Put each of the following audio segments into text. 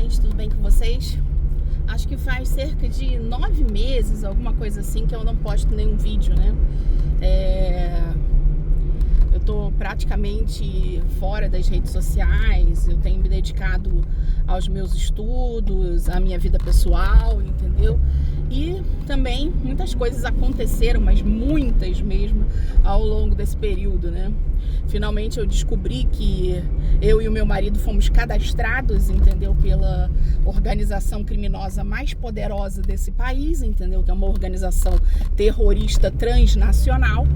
gente, tudo bem com vocês? Acho que faz cerca de 9 meses, alguma coisa assim, que eu não posto nenhum vídeo, né? Eu tô praticamente fora das redes sociais, eu tenho me dedicado aos meus estudos, à minha vida pessoal, entendeu? E também muitas coisas aconteceram, mas muitas mesmo, ao longo desse período, né? Finalmente eu descobri que eu e o meu marido fomos cadastrados, entendeu? Pela organização criminosa mais poderosa desse país, entendeu? Que é uma organização terrorista transnacional,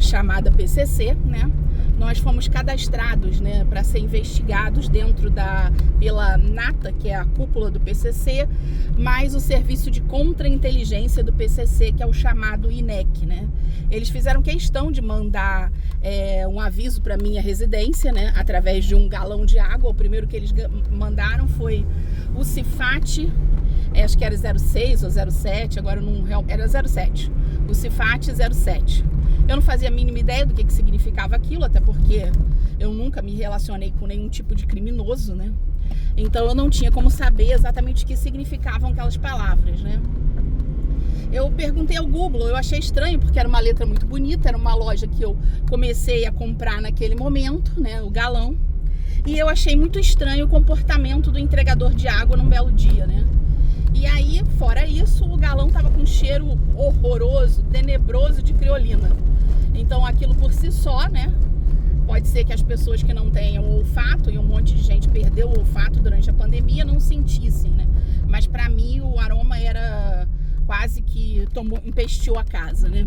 chamada PCC, né? Nós fomos cadastrados, né, para ser investigados pela NATA, que é a cúpula do PCC, mais o serviço de contra-inteligência do PCC, que é o chamado INEC, né? Eles fizeram questão de mandar um aviso para minha residência, né, através de um galão de água. O primeiro que eles mandaram foi o CIFAT, acho que era 06 ou 07, agora não, era 07, o CIFAT 07. Eu não fazia a mínima ideia do que significava aquilo, até porque eu nunca me relacionei com nenhum tipo de criminoso, né? Então eu não tinha como saber exatamente o que significavam aquelas palavras, né? Eu perguntei ao Google, eu achei estranho, porque era uma letra muito bonita, era uma loja que eu comecei a comprar naquele momento, né? O galão. E eu achei muito estranho o comportamento do entregador de água num belo dia, né? E aí, fora isso, o galão tava com um cheiro horroroso, tenebroso de criolina. Então aquilo por si só, né? Pode ser que as pessoas que não tenham olfato, e um monte de gente perdeu o olfato durante a pandemia, não sentissem, né? Mas pra mim o aroma era quase que empesteou a casa, né?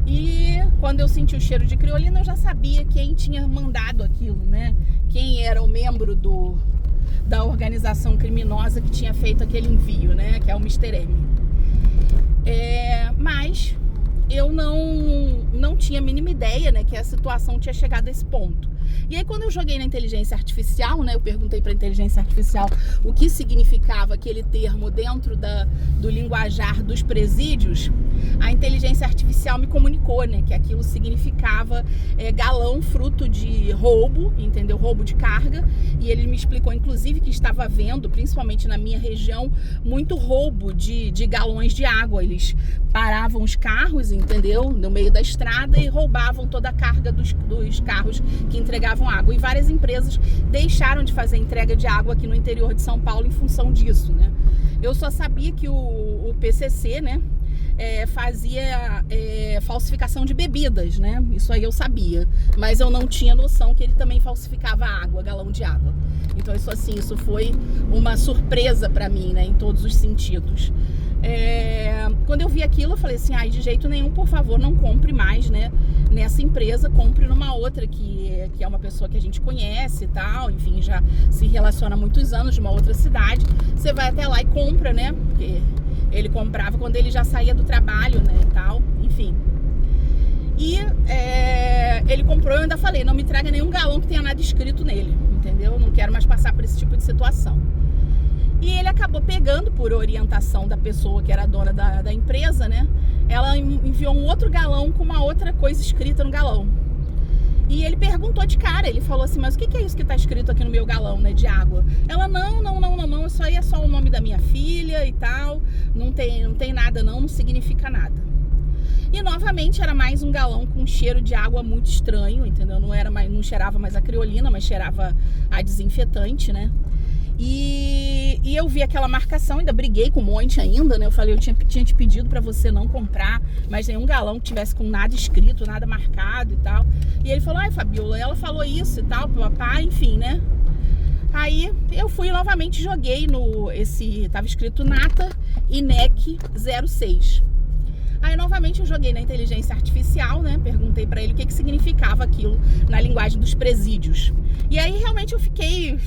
E quando eu senti o cheiro de criolina, eu já sabia quem tinha mandado aquilo, né? Quem era o membro da organização criminosa que tinha feito aquele envio, né? Que é o Mr. M. Mas eu não tinha a mínima ideia, né, que a situação tinha chegado a esse ponto. E aí quando eu joguei na inteligência artificial, né, eu perguntei para a inteligência artificial o que significava aquele termo dentro do linguajar dos presídios, a inteligência artificial me comunicou, né, que aquilo significava galão fruto de roubo, entendeu? Roubo de carga. E ele me explicou, inclusive, que estava havendo, principalmente na minha região, muito roubo de galões de água. Eles paravam os carros, entendeu? No meio da estrada e roubavam toda a carga dos carros que entregavam água. E várias empresas deixaram de fazer entrega de água aqui no interior de São Paulo em função disso, né? Eu só sabia que o PCC, né, fazia falsificação de bebidas, né? Isso aí eu sabia, mas eu não tinha noção que ele também falsificava água, galão de água. Então isso foi uma surpresa para mim, né, em todos os sentidos. Quando eu vi aquilo, eu falei assim, de jeito nenhum, por favor, não compre mais, né, nessa empresa, compre numa outra que é uma pessoa que a gente conhece e tal, enfim, já se relaciona há muitos anos, de uma outra cidade. Você vai até lá e compra, né, porque ele comprava quando ele já saía do trabalho, né, e tal, enfim. E ele comprou, eu ainda falei, não me traga nenhum galão que tenha nada escrito nele, entendeu? Não quero mais passar por esse tipo de situação. E ele acabou pegando, por orientação da pessoa que era dona da empresa, né? Ela enviou um outro galão com uma outra coisa escrita no galão. E ele perguntou de cara, ele falou assim, mas o que é isso que tá escrito aqui no meu galão, né, de água? Ela, não, isso aí é só o nome da minha filha e tal, não tem nada não significa nada. E novamente era mais um galão com cheiro de água muito estranho, entendeu? Não cheirava mais a criolina, mas cheirava a desinfetante, né? E eu vi aquela marcação, ainda briguei com um monte ainda, né? Eu falei, eu tinha te pedido pra você não comprar mais nenhum galão que tivesse com nada escrito, nada marcado e tal. E ele falou, Fabiola, ela falou isso e tal, papai, enfim, né? Aí eu fui novamente, joguei tava escrito NATA INEC 06. Aí novamente eu joguei na inteligência artificial, né? Perguntei pra ele o que significava aquilo na linguagem dos presídios. E aí realmente eu fiquei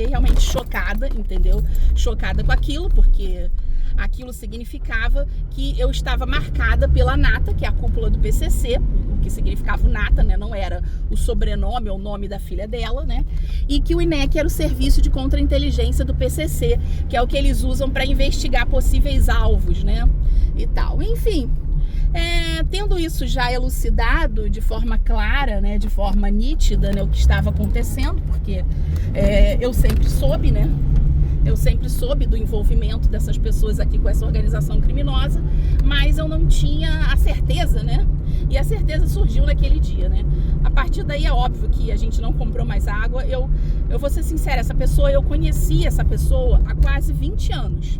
realmente chocada, entendeu? Chocada com aquilo, porque aquilo significava que eu estava marcada pela NATA, que é a cúpula do PCC, o que significava o NATA, né? Não era o sobrenome ou o nome da filha dela, né? E que o INEC era o serviço de contra-inteligência do PCC, que é o que eles usam para investigar possíveis alvos, né? E tal, enfim. Tendo isso já elucidado de forma clara, né, de forma nítida, né, o que estava acontecendo, porque eu sempre soube, né? Eu sempre soube do envolvimento dessas pessoas aqui com essa organização criminosa, mas eu não tinha a certeza, né? E a certeza surgiu naquele dia, né? A partir daí é óbvio que a gente não comprou mais água. Eu vou ser sincera, eu conheci essa pessoa há quase 20 anos.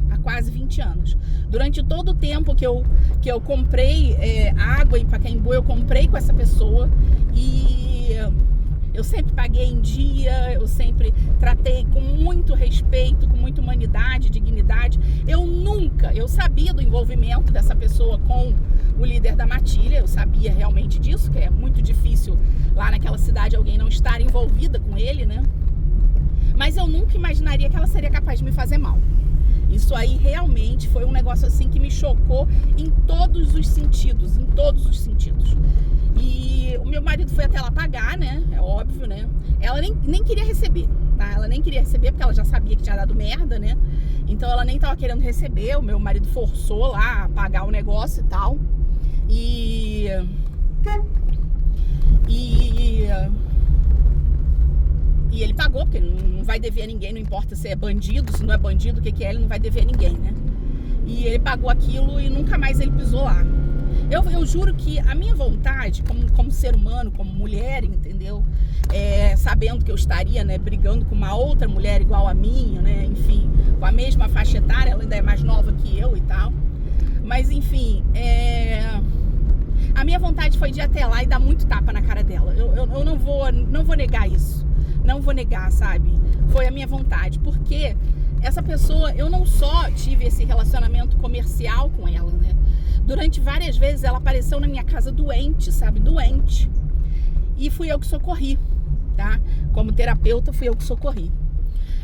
Há quase 20 anos. Durante todo o tempo que eu comprei água em Pacaembu, eu comprei com essa pessoa e eu sempre paguei em dia, eu sempre tratei com muito respeito, com muita humanidade, dignidade. Eu sabia do envolvimento dessa pessoa com o líder da matilha, eu sabia realmente disso, que é muito difícil lá naquela cidade alguém não estar envolvida com ele, né? Mas eu nunca imaginaria que ela seria capaz de me fazer mal. Isso aí realmente foi um negócio assim que me chocou em todos os sentidos, E o meu marido foi até lá pagar, né? É óbvio, né? Ela nem queria receber, tá? Ela nem queria receber porque ela já sabia que tinha dado merda, né? Então ela nem tava querendo receber. O meu marido forçou lá a pagar o negócio e tal. E ele pagou, porque não vai dever a ninguém, não importa se é bandido, se não é bandido, o que é, ele não vai dever a ninguém, né? E ele pagou aquilo e nunca mais ele pisou lá. Eu juro que a minha vontade, como ser humano, como mulher, entendeu? Sabendo que eu estaria, né, brigando com uma outra mulher igual a minha, né? Enfim, com a mesma faixa etária, ela ainda é mais nova que eu e tal. Mas, enfim, a minha vontade foi de ir até lá e dar muito tapa na cara dela. Eu não vou negar isso. Não vou negar, sabe? Foi a minha vontade. Porque essa pessoa, eu não só tive esse relacionamento comercial com ela, né? Durante várias vezes ela apareceu na minha casa doente, sabe? Doente. E fui eu que socorri, tá? Como terapeuta, fui eu que socorri.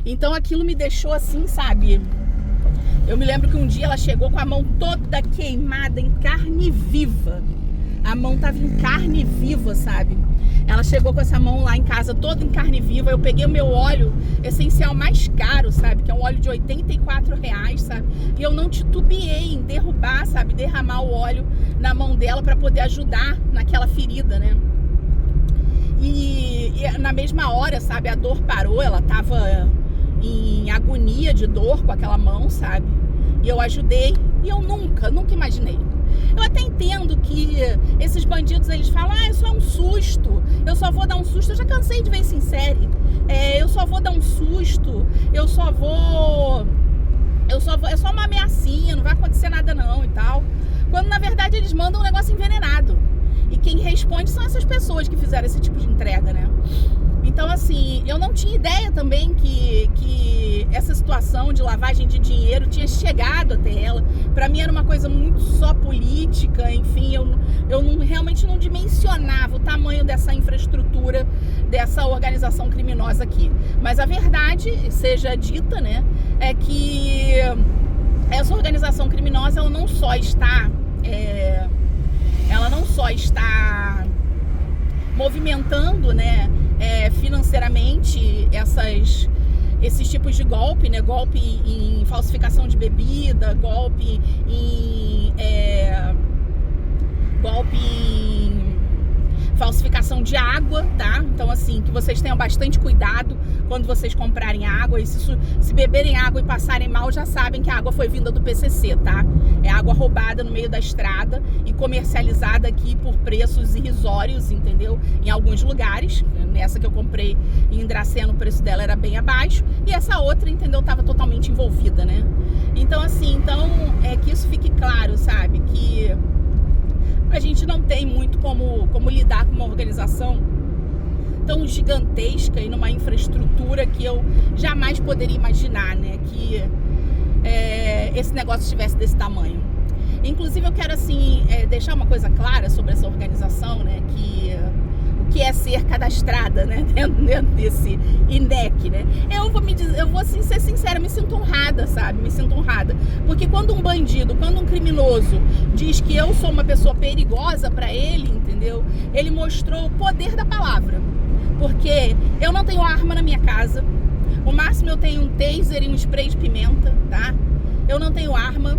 Então aquilo me deixou assim, sabe? Eu me lembro que um dia ela chegou com a mão toda queimada em carne viva. A mão tava em carne viva, sabe? Ela chegou com essa mão lá em casa toda em carne viva. Eu peguei o meu óleo essencial mais caro, sabe? Que é um óleo de R$84, sabe? E eu não titubeei em derrubar, sabe? Derramar o óleo na mão dela para poder ajudar naquela ferida, né? E na mesma hora, sabe? A dor parou, ela tava em agonia de dor com aquela mão, sabe? E eu ajudei. E eu nunca imaginei. Eu até entendo que esses bandidos, eles falam, isso é um susto, eu só vou dar um susto. Eu já cansei de ver isso em série. Eu só vou dar um susto, é só uma ameaçinha, não vai acontecer nada não e tal. Quando na verdade eles mandam um negócio envenenado. E quem responde são essas pessoas que fizeram esse tipo de entrega, né? Então, assim, eu não tinha ideia também que essa situação de lavagem de dinheiro tinha chegado até ela. Pra mim era uma coisa muito só política, enfim, eu realmente não dimensionava o tamanho dessa infraestrutura, dessa organização criminosa aqui. Mas a verdade, seja dita, né, é que essa organização criminosa, ela não só está movimentando, né, financeiramente esses tipos de golpe, né? Golpe em falsificação de bebida, golpe em falsificação de água, tá? Então, assim, que vocês tenham bastante cuidado quando vocês comprarem água. E se beberem água e passarem mal, já sabem que a água foi vinda do PCC, tá? É água roubada no meio da estrada e comercializada aqui por preços irrisórios, entendeu? Em alguns lugares. Nessa que eu comprei em Dracena, o preço dela era bem abaixo. E essa outra, entendeu? Tava totalmente envolvida, né? Então, assim, que isso fique claro, sabe? Que a gente não tem muito como lidar com uma organização tão gigantesca e numa infraestrutura que eu jamais poderia imaginar, né? Que esse negócio estivesse desse tamanho. Inclusive, eu quero, assim, deixar uma coisa clara sobre essa organização, né? O que é ser cadastrada, né? Dentro desse INEC, né? Eu vou assim, ser sincera, me sinto honrada, sabe? Me sinto honrada. Porque quando um bandido, quando um criminoso diz que eu sou uma pessoa perigosa pra ele, entendeu? Ele mostrou o poder da palavra. Porque eu não tenho arma na minha casa. O máximo eu tenho um taser e um spray de pimenta, tá? Eu não tenho arma.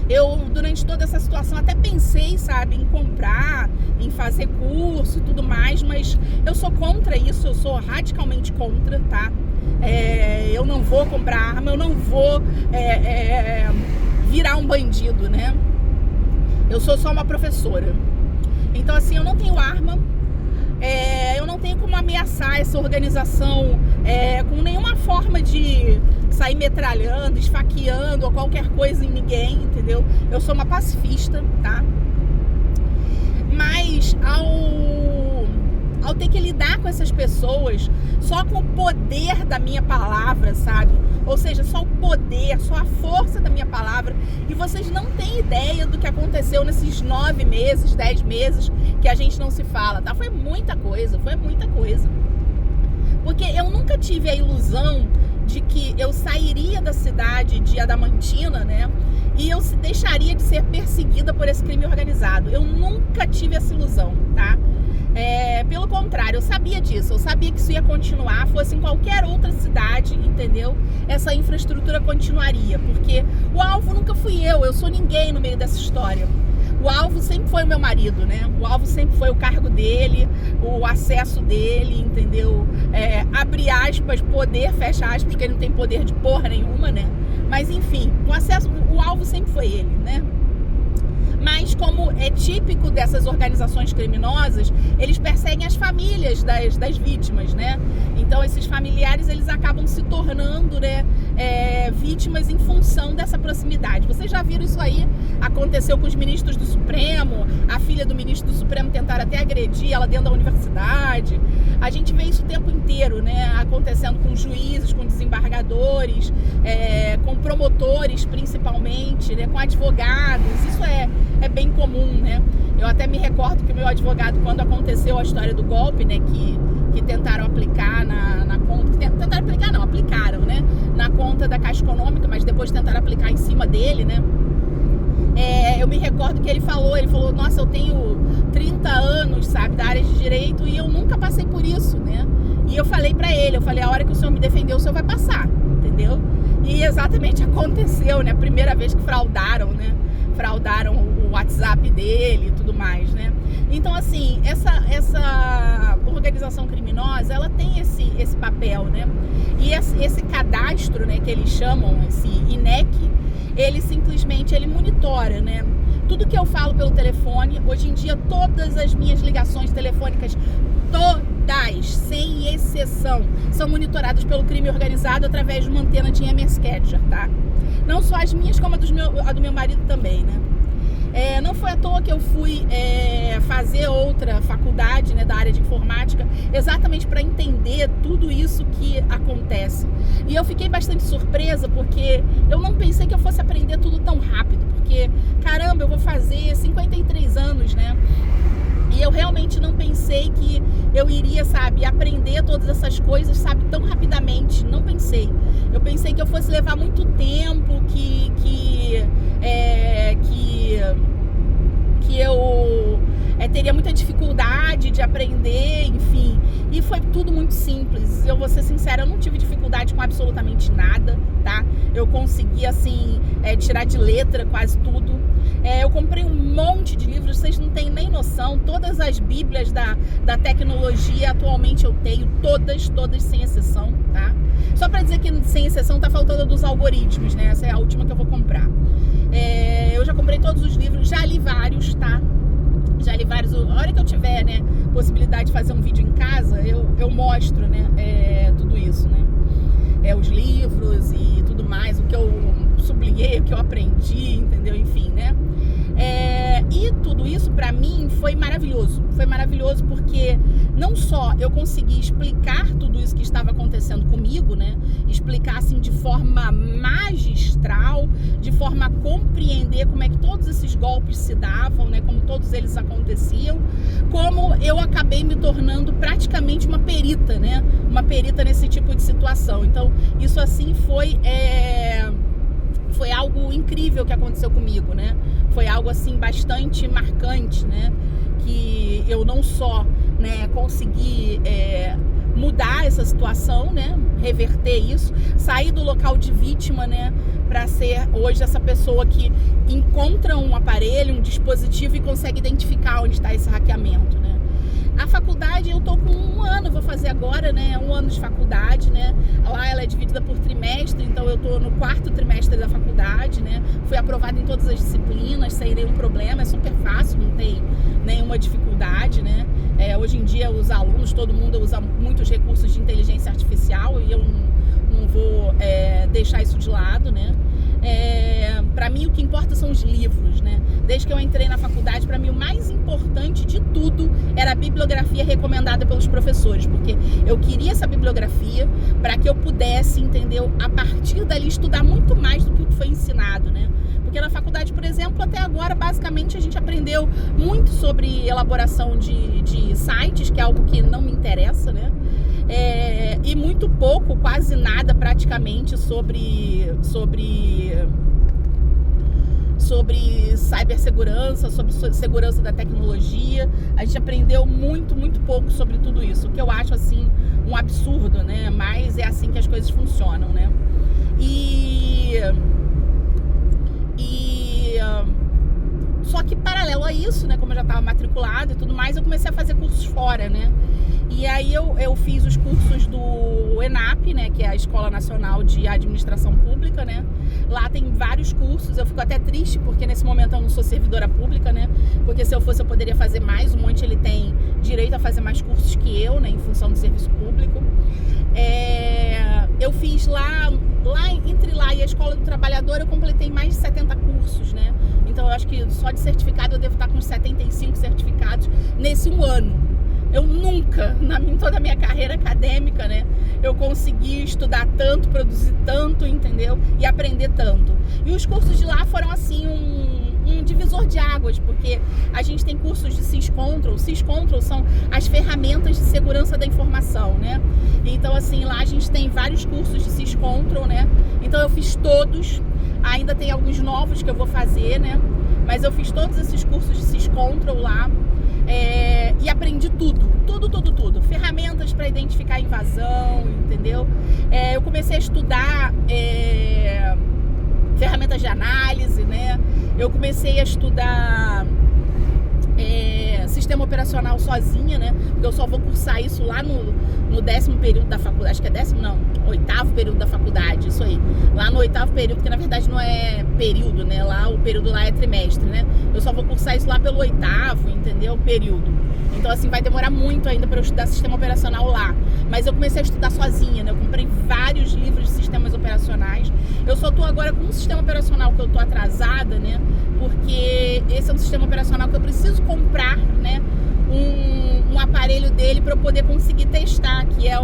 Eu, durante toda essa situação, até pensei, sabe, em comprar, em fazer curso e tudo mais, mas eu sou contra isso, eu sou radicalmente contra, tá? Eu não vou comprar arma, eu não vou virar um bandido, né? Eu sou só uma professora. Então, assim, eu não tenho arma, eu não tenho como ameaçar essa organização com nenhuma forma de sair metralhando, esfaqueando ou qualquer coisa em ninguém, entendeu? Eu sou uma pacifista, tá? Mas ao ter que lidar com essas pessoas só com o poder da minha palavra, sabe? Ou seja, só o poder, só a força da minha palavra. E vocês não têm ideia do que aconteceu nesses 9 meses, 10 meses que a gente não se fala, tá? Foi muita coisa. Porque eu nunca tive a ilusão de que eu sairia da cidade de Adamantina, né? E eu deixaria de ser perseguida por esse crime organizado. Eu nunca tive essa ilusão, tá? Pelo contrário, eu sabia disso, eu sabia que isso ia continuar, fosse em qualquer outra cidade, entendeu? Essa infraestrutura continuaria, porque o alvo nunca fui eu sou ninguém no meio dessa história. O alvo sempre foi o meu marido, né? O alvo sempre foi o cargo dele, o acesso dele, entendeu? Abre aspas, poder, fecha aspas, porque ele não tem poder de porra nenhuma, né? Mas enfim, o alvo sempre foi ele, né? Mas como é típico dessas organizações criminosas, eles perseguem as famílias das vítimas, né? Então esses familiares, eles acabam se tornando, né, vítimas em função dessa proximidade. Vocês já viram isso aí? Aconteceu com os ministros do Supremo, a filha do ministro do Supremo tentaram até agredir ela dentro da universidade. A gente vê isso o tempo inteiro, né? Acontecendo com juízes, com desembargadores, com promotores principalmente, né? Com advogados. Isso é bem comum, né? Eu até me recordo que o meu advogado, quando aconteceu a história do golpe, né? Que tentaram aplicar na conta... Tentaram aplicar, não, aplicaram, né? Na conta da Caixa Econômica, mas depois tentaram aplicar em cima dele, né? Eu me recordo que ele falou, nossa, eu tenho 30 anos, sabe, da área de direito e eu nunca passei por isso, né? E eu falei pra ele, a hora que o senhor me defendeu, o senhor vai passar, entendeu? E exatamente aconteceu, né? A primeira vez que fraudaram, né? Fraudaram o WhatsApp dele e tudo mais, né? Então, assim, essa organização criminosa, ela tem esse papel, né? E esse cadastro, né, que eles chamam, esse INEC, ele simplesmente, ele monitora, né? Tudo que eu falo pelo telefone, hoje em dia, todas as minhas ligações telefônicas, todas, sem exceção, são monitoradas pelo crime organizado através de uma antena de MSCatcher, tá? Não só as minhas, como a do meu marido também, né? Não foi à toa que eu fui fazer outra faculdade, né, da área de informática, exatamente para entender tudo isso que acontece. E eu fiquei bastante surpresa, porque eu não pensei que eu fosse aprender tudo tão rápido, porque, caramba, eu vou fazer 53 anos, né? E eu realmente não pensei que eu iria, sabe, aprender todas essas coisas, sabe, tão rapidamente. Não pensei. Eu pensei que eu fosse levar muito tempo, que eu teria muita dificuldade de aprender, enfim. E foi tudo muito simples. Eu vou ser sincera, eu não tive dificuldade com absolutamente nada, tá? Eu consegui, assim, tirar de letra quase tudo. Eu comprei um monte de livros, vocês não têm nem noção. Todas as bíblias da tecnologia atualmente eu tenho, todas sem exceção, tá? Só pra dizer que sem exceção tá faltando a dos algoritmos, né? Essa é a última que eu vou comprar. Eu já comprei todos os livros, já li vários, tá? Já li vários. A hora que eu tiver, né, possibilidade de fazer um vídeo em casa, eu mostro, né, tudo isso, né? Os livros e tudo mais, o que eu sublinhei, o que eu aprendi, entendeu? Enfim, né? E tudo isso pra mim foi maravilhoso. Foi maravilhoso porque não só eu consegui explicar tudo isso que estava acontecendo comigo, né? Explicar assim de forma magistral, de forma a compreender como é que todos esses golpes se davam, né? Como todos eles aconteciam, como eu acabei me tornando praticamente uma perita, né? Uma perita nesse tipo de situação. Então, isso assim foi algo incrível que aconteceu comigo, né? Foi algo assim bastante marcante, né? Que eu não só, né, consegui mudar essa situação, né? Reverter isso, sair do local de vítima, né? para ser hoje essa pessoa que encontra um aparelho, um dispositivo e consegue identificar onde está esse hackeamento, né? A faculdade, eu tô com 1 ano, vou fazer agora, né? 1 ano de faculdade, né? Lá ela é dividida por trimestre, então eu tô no 4º trimestre da faculdade, né? Fui aprovada em todas as disciplinas, sem nenhum problema, é super fácil, não tem nenhuma dificuldade, né? Hoje em dia os alunos, todo mundo usa muitos recursos de inteligência artificial e eu não vou deixar isso de lado, né? Para mim o que importa são os livros, né? Desde que eu entrei na faculdade, para mim o mais importante de tudo era a bibliografia recomendada pelos professores, porque eu queria essa bibliografia para que eu pudesse, entendeu, a partir dali estudar muito mais do que o que foi ensinado, né? Porque na faculdade, por exemplo, até agora, basicamente, a gente aprendeu muito sobre elaboração de sites, que é algo que não me interessa, né? E muito pouco, quase nada praticamente sobre cibersegurança, sobre segurança da tecnologia. A gente aprendeu muito, muito pouco sobre tudo isso, o que eu acho, assim, um absurdo, né? Mas é assim que as coisas funcionam, né? Só que paralelo a isso, né, como eu já estava matriculada e tudo mais, eu comecei a fazer cursos fora, né? E aí eu fiz os cursos do ENAP, né, que é a Escola Nacional de Administração Pública, né? Lá tem vários cursos, eu fico até triste porque nesse momento eu não sou servidora pública, né? Porque se eu fosse eu poderia fazer mais, um monte ele tem direito a fazer mais cursos que eu, né, em função do serviço público. Eu fiz entre lá e a Escola do Trabalhador, eu completei mais de 70 cursos, né? Então eu acho que só de certificado eu devo estar com 75 certificados nesse 1 ano. Eu nunca, em toda a minha carreira acadêmica, né, eu consegui estudar tanto, produzir tanto, entendeu? E aprender tanto. E os cursos de lá foram, assim, um divisor de águas, porque a gente tem cursos de SysControl. SysControl são as ferramentas de segurança da informação, né? Então, assim, lá a gente tem vários cursos de SysControl, né? Então eu fiz todos, ainda tem alguns novos que eu vou fazer, né? Mas eu fiz todos esses cursos de SysControl lá. E aprendi tudo. Ferramentas para identificar invasão, entendeu? Eu comecei a estudar ferramentas de análise, né? Eu comecei a estudar sistema operacional sozinha, né? Porque eu só vou cursar isso lá no 10º período da faculdade, acho que é 8º período da faculdade, isso aí. Lá no 8º período, que na verdade não é período, né? Lá o período lá é trimestre, né? Eu só vou cursar isso lá pelo 8º, entendeu? Período. Então, assim, vai demorar muito ainda para eu estudar sistema operacional lá. Mas eu comecei a estudar sozinha, né? Eu comprei vários livros de sistemas operacionais. Eu só tô agora com um sistema operacional que eu tô atrasada, né? Porque esse é um sistema operacional que eu preciso comprar, né? Um aparelho dele para eu poder conseguir testar, que é a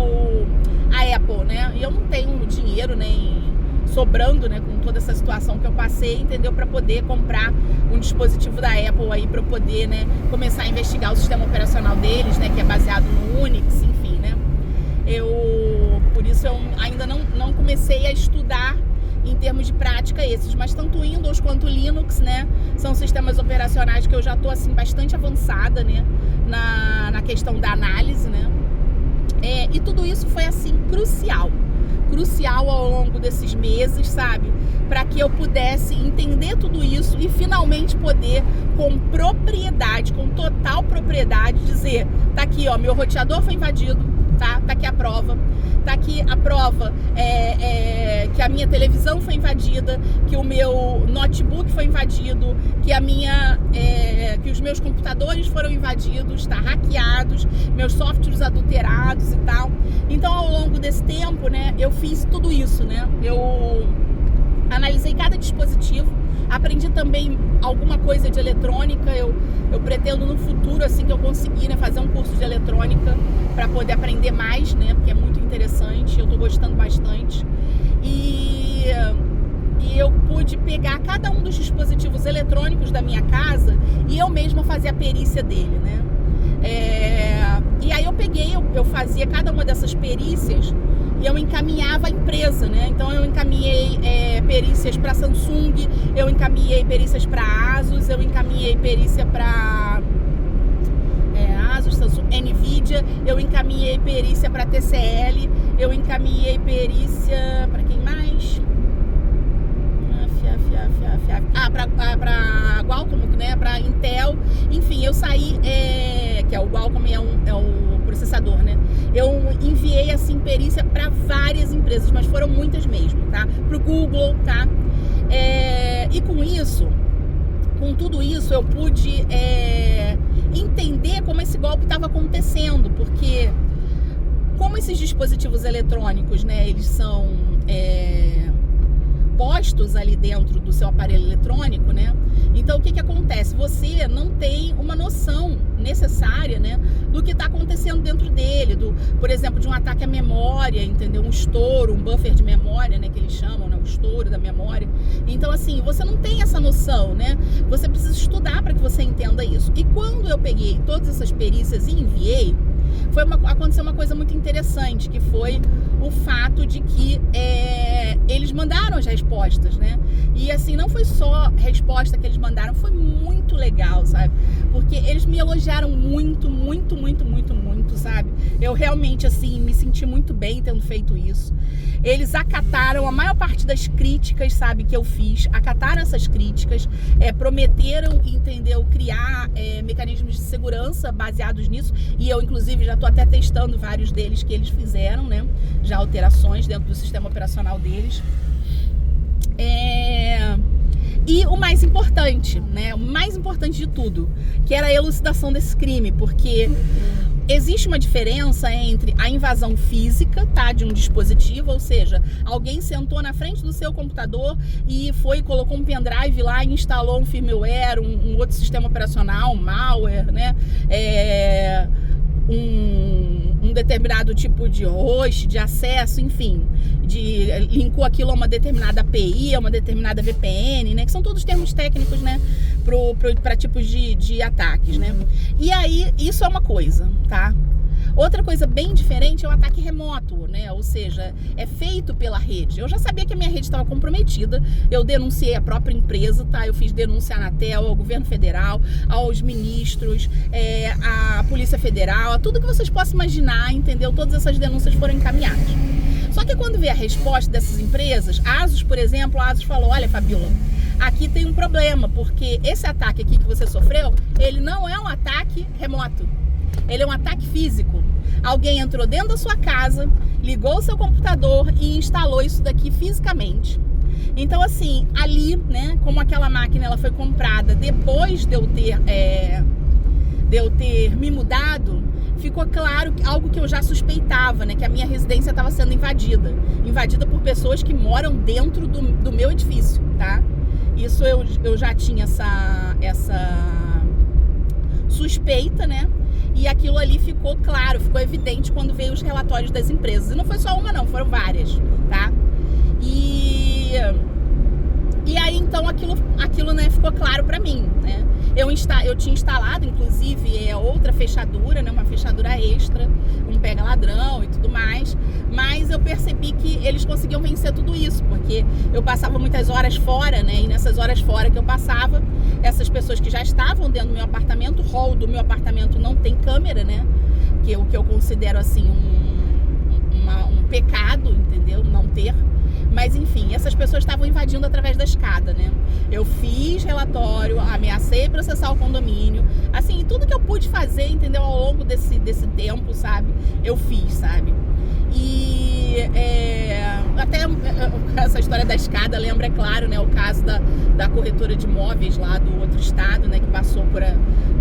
Apple, né? E eu não tenho dinheiro nem sobrando, né, com toda essa situação que eu passei, entendeu? Para poder comprar um dispositivo da Apple aí, para eu poder, né, começar a investigar o sistema operacional deles, né, que é baseado no Unix, enfim, né? Por isso eu ainda não comecei a estudar em termos de prática esses, mas tanto Windows quanto Linux, né, são sistemas operacionais que eu já tô, assim, bastante avançada, né, na questão da análise, né? E tudo isso foi, assim, crucial ao longo desses meses, sabe? Para que eu pudesse entender tudo isso e finalmente poder, com propriedade, com total propriedade, dizer: tá aqui, ó, meu roteador foi invadido, tá? Tá aqui a prova. Tá aqui a prova que a minha televisão foi invadida, que o meu notebook foi invadido, que os meus computadores foram invadidos, tá, hackeados, meus softwares adulterados e tal. Então, ao longo desse tempo, né, eu fiz tudo isso, né? Eu analisei cada dispositivo, aprendi também alguma coisa de eletrônica. Eu pretendo no futuro, assim que eu conseguir, né, fazer um curso de eletrônica para poder aprender mais, né, porque é muito interessante, eu tô gostando bastante. E eu pude pegar cada um dos dispositivos eletrônicos da minha casa e eu mesma fazer a perícia dele, né? E aí eu fazia cada uma dessas perícias e eu encaminhava a empresa, né? Então eu encaminhei perícias para Samsung, eu encaminhei perícias para Asus, eu encaminhei perícia para Asus, Samsung, Nvidia, eu encaminhei perícia para TCL, eu encaminhei perícia para quem mais? pra Qualcomm, né? Pra Intel. Enfim, eu saí, que é o Qualcomm é o processador, né? Eu enviei, assim, perícia para várias empresas, mas foram muitas mesmo, tá? Pro Google, tá? E com tudo isso, eu pude entender como esse golpe estava acontecendo, porque como esses dispositivos eletrônicos, né, eles são postos ali dentro do seu aparelho eletrônico, né? Então, o que acontece? Você não tem uma noção necessária, né, do que está acontecendo dentro dele, por exemplo, de um ataque à memória, entendeu? Um estouro, um buffer de memória, né, que eles chamam, né, o estouro da memória. Então, assim, você não tem essa noção, né? Você precisa estudar para que você entenda isso. E quando eu peguei todas essas perícias e enviei, aconteceu uma coisa muito interessante, que foi o fato de que eles mandaram as respostas, né? E assim, não foi só a resposta que eles mandaram, foi muito legal, sabe? Porque eles me elogiaram muito, muito, muito, muito, muito, sabe? Eu realmente, assim, me senti muito bem tendo feito isso. Eles acataram a maior parte das críticas, sabe, que eu fiz, acataram essas críticas, prometeram, entendeu, criar mecanismos de segurança baseados nisso, e eu, inclusive, já estou até testando vários deles que eles fizeram, né? Já alterações dentro do sistema operacional deles. E o mais importante, né? O mais importante de tudo, que era a elucidação desse crime, porque existe uma diferença entre a invasão física, tá, de um dispositivo, ou seja, alguém sentou na frente do seu computador e colocou um pendrive lá e instalou um firmware, um outro sistema operacional, um malware, né? Um determinado tipo de host, de acesso, enfim, linkou aquilo a uma determinada API, a uma determinada VPN, né, que são todos termos técnicos, né, para tipos de ataques, né. E aí, isso é uma coisa, tá? Outra coisa bem diferente é o ataque remoto, né? Ou seja, é feito pela rede. Eu já sabia que a minha rede estava comprometida, eu denunciei a própria empresa, tá? Eu fiz denúncia à Anatel, ao governo federal, aos ministros, à Polícia Federal, a tudo que vocês possam imaginar, entendeu? Todas essas denúncias foram encaminhadas. Só que quando veio a resposta dessas empresas, a ASUS, por exemplo, a ASUS falou: olha, Fabiola, aqui tem um problema, porque esse ataque aqui que você sofreu, ele não é um ataque remoto. Ele é um ataque físico. Alguém entrou dentro da sua casa, ligou o seu computador e instalou isso daqui fisicamente. Então, assim, ali, né, como aquela máquina ela foi comprada depois de eu ter me mudado, ficou claro algo que eu já suspeitava, né, que a minha residência estava sendo invadida por pessoas que moram dentro do meu edifício, tá? Isso eu já tinha essa suspeita, né? E aquilo ali ficou claro, ficou evidente quando veio os relatórios das empresas. E não foi só uma não, foram várias, tá? E aí, então, aquilo né, ficou claro pra mim, né? Eu tinha instalado, inclusive, outra fechadura, né? Uma fechadura extra, um pega-ladrão e tudo mais. Mas eu percebi que eles conseguiam vencer tudo isso, porque eu passava muitas horas fora, né? E nessas horas fora que eu passava, essas pessoas que já estavam dentro do meu apartamento, o hall do meu apartamento não tem câmera, né? O que eu considero, assim, um pecado, entendeu? Não ter. Mas enfim, essas pessoas estavam invadindo através da escada, né? Eu fiz relatório, ameacei processar o condomínio, assim, tudo que eu pude fazer, entendeu? Ao longo desse tempo, sabe? Eu fiz, sabe? E até essa história da escada lembra, é claro, né? O caso da corretora de imóveis lá do outro estado, né? Que passou